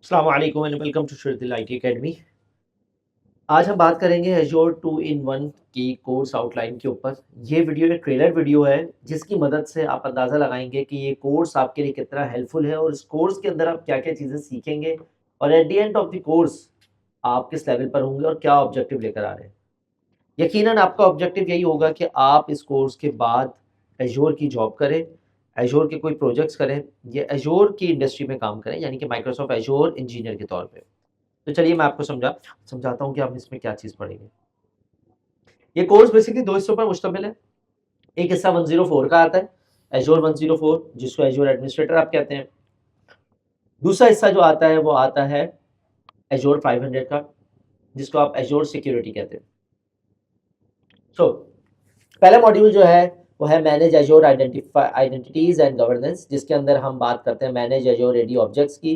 अस्सलाम वालेकुम and welcome to Shurdil IT academy. आज हम बात करेंगे एज़्योर 2-in-1 की कोर्स आउटलाइन के ऊपर। ये वीडियो एक ट्रेलर वीडियो है जिसकी मदद से आप अंदाज़ा लगाएंगे कि ये कोर्स आपके लिए कितना हेल्पफुल है और इस कोर्स के अंदर आप क्या-क्या चीज़ें सीखेंगे और at the end of the course आप किस लेवल पर होंगे और क्या ऑब्जेक्टिव लेकर आ रहे हैं। यकीनन आपका ऑब्जेक्टिव यही होगा कि आप इस कोर्स के बाद एज़्योर की जॉब करें, एज़्योर के कोई प्रोजेक्ट्स करें या एज़्योर की इंडस्ट्री में काम करें, यानी कि माइक्रोसॉफ्ट एज़्योर इंजीनियर के तौर पे। तो चलिए मैं आपको समझाता हूँ कि आप इसमें क्या चीज़ पढ़ेंगे। ये कोर्स बेसिकली 2 हिस्सों पर मुश्तमिल है। एक हिस्सा 104 का आता है, एज़्योर 104 जिसको एज़्योर एडमिनिस्ट्रेटर आप कहते हैं। दूसरा हिस्सा जो आता है वो आता है एज़्योर 500 का, जिसको आप एज़्योर सिक्योरिटी कहते हैं। सो पहला मॉड्यूल जो है वो है manage Azure identities and governance, जिसके अंदर हम बात करते हैं मैनेज एज़्योर एडी ऑब्जेक्ट्स की,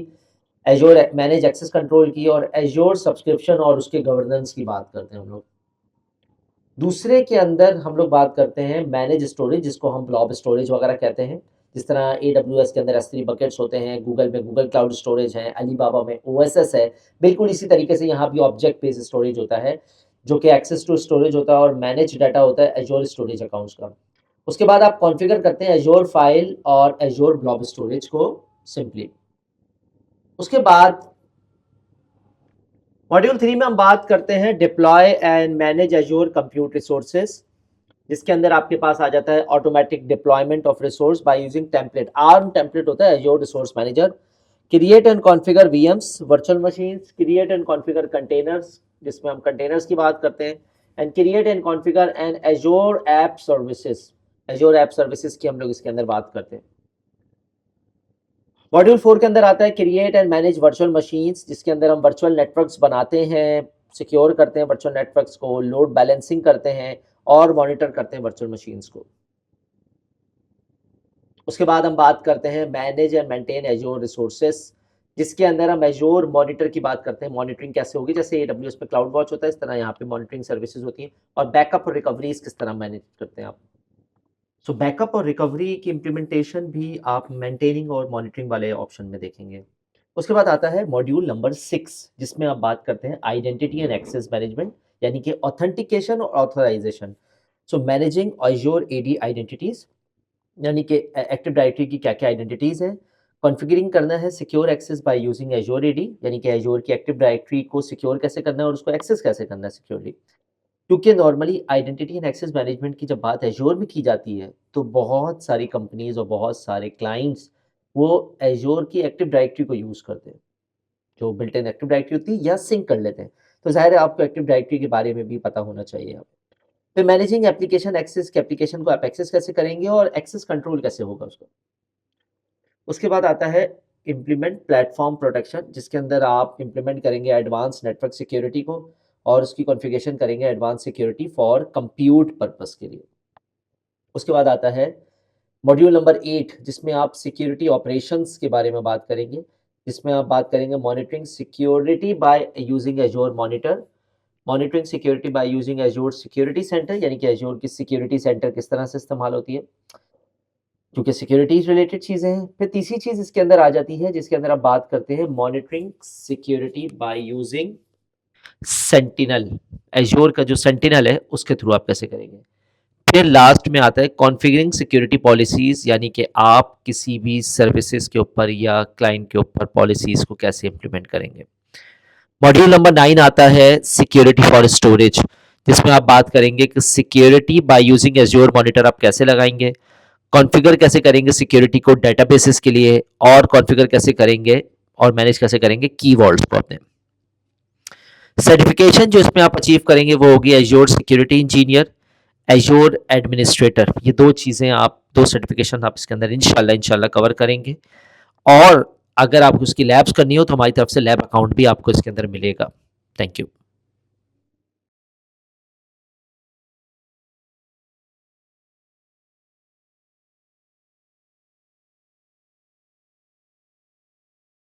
एज़्योर मैनेज एक्सेस कंट्रोल की और एज़्योर सब्सक्रिप्शन और उसके गवर्नेंस की बात करते हैं हम लोग। दूसरे के अंदर हम लोग बात करते हैं मैनेज स्टोरेज, जिसको हम ब्लॉब स्टोरेज वगैरह कहते हैं। जिस तरह AWS के अंदर S3 बकेट्स होते हैं, गूगल में गूगल क्लाउड स्टोरेज है, अलीबाबा में OSS है। बिल्कुल इसी तरीके से यहाँ भी ऑब्जेक्ट बेस्ड स्टोरेज होता है, जो कि एक्सेस टू स्टोरेज होता है और मैनेज डाटा होता है एज़्योर स्टोरेज अकाउंट्स का। उसके बाद आप कॉन्फ़िगर करते हैं एज़्योर फाइल और एज़्योर ब्लॉब स्टोरेज को सिंपली। उसके बाद मॉड्यूल 3 में हम बात करते हैं deploy and manage Azure compute resources, जिसके अंदर आपके पास आ जाता है automatic deployment of resource by using template. Arm template होता है Azure resource manager. Create and configure VMs virtual machines, create and configure containers, जिसमें हम कंटेनर्स की बात करते हैं, and create and configure and Azure app services. Azure app services की हम लोग इसके अंदर बात करते हैं। मॉड्यूल 4 के अंदर आता है create and manage virtual machines, जिसके अंदर हम वर्चुअल नेटवर्क्स बनाते हैं, सिक्योर करते हैं वर्चुअल नेटवर्क्स को, लोड बैलेंसिंग करते हैं और मॉनिटर करते हैं वर्चुअल मशीन्स को। उसके बाद हम बात करते हैं manage and maintain Azure resources, जिसके अंदर हम एज़्योर मॉनिटर की बात करते हैं। मॉनिटरिंग कैसे होगी, जैसे AWS में क्लाउड वॉच होता है, इस तरह यहाँ पे मॉनिटरिंग सर्विसेज होती हैं और बैकअप और रिकवरीज किस तरह मैनेज करते हैं आप। सो बैकअप और रिकवरी की इम्प्लीमेंटेशन भी आप मेंटेनिंग और मॉनिटरिंग वाले ऑप्शन में देखेंगे। उसके बाद आता है मॉड्यूल नंबर 6, जिसमें आप बात करते हैं आइडेंटिटी एंड एक्सेस मैनेजमेंट, यानी कि ऑथेंटिकेशन और ऑथराइजेशन। सो मैनेजिंग एज़्योर AD आइडेंटिटीज, यानी कि एक्टिव डायरेक्टरी की क्या क्या आइडेंटिटीज हैं। कॉन्फ़िगरिंग करना है secure access by using Azure AD, यानी कि एज़्योर की एक्टिव डायरेक्टरी को सिक्योर कैसे करना है और उसको एक्सेस कैसे करना है सिक्योरली। क्योंकि normally identity and access management की जब बात एज़्योर में की जाती है, तो बहुत सारी कंपनीज़ और बहुत सारे क्लाइंट्स वो एज़्योर की एक्टिव डायरेक्टरी को यूज़ करते हैं, जो बिल्ट इन एक्टिव डायरेक्टरी होती है या सिंक कर लेते हैं। तो ज़ाहिर है आपको एक्टिव डायरेक्टरी के बारे में भी पता होना चाहिए अब। फिर मैनेजिंग एप्लीकेशन एक्सेस, कि एप्लीकेशन को आप एक्सेस कैसे करेंगे और एक्सेस कंट्रोल कैसे होगा उसका। उसके बाद आता है इम्प्लीमेंट प्लेटफॉर्म प्रोटेक्शन, जिसके अंदर आप इम्प्लीमेंट करेंगे एडवांस नेटवर्क सिक्योरिटी को और उसकी कॉन्फ़िगरेशन करेंगे advance security for compute purpose के लिए। उसके बाद आता है मॉड्यूल नंबर 8, जिसमें आप सिक्योरिटी ऑपरेशंस के बारे में बात करेंगे, जिसमें आप बात करेंगे monitoring security bye using Azure monitor, monitoring security bye using Azure security centre, यानी कि एज़्योर की सिक्योरिटी सेंटर किस तरह से इस्तेमाल होती है, क्योंकि सिक्योरिटी रिलेटेड चीज़ें हैं। फिर तीसरी चीज़ इसके अंदर आ जाती है, जिसके अंदर आप बात करते हैं monitoring security by using sentinel. Azure का जो सेंटिनल है उसके थ्रू आप कैसे करेंगे। फिर लास्ट में आता है कॉन्फ़िगरिंग सिक्योरिटी पॉलिसीज़, यानी कि आप किसी भी सर्विसेज के ऊपर या क्लाइंट के ऊपर पॉलिसीज़ को कैसे इम्प्लीमेंट करेंगे। मॉड्यूल नंबर 9 आता है सिक्योरिटी फॉर स्टोरेज, जिसमें आप बात करेंगे कि security bye using Azure monitor आप कैसे लगाएंगे, कॉन्फ़िगर कैसे करेंगे सिक्योरिटी को डेटाबेसेस के लिए और कॉन्फ़िगर कैसे करेंगे और मैनेज कैसे करेंगे की वॉल्ट्स को अपने। सर्टिफिकेशन जो इसमें आप अचीव करेंगे वो होगी Azure security engineer, Azure administrator. ये दो चीज़ें आप, दो सर्टिफिकेशन आप इसके अंदर इंशाल्लाह कवर करेंगे। और अगर आपको उसकी लैब्स करनी हो तो हमारी तरफ से लैब अकाउंट भी आपको इसके अंदर मिलेगा। Thank you.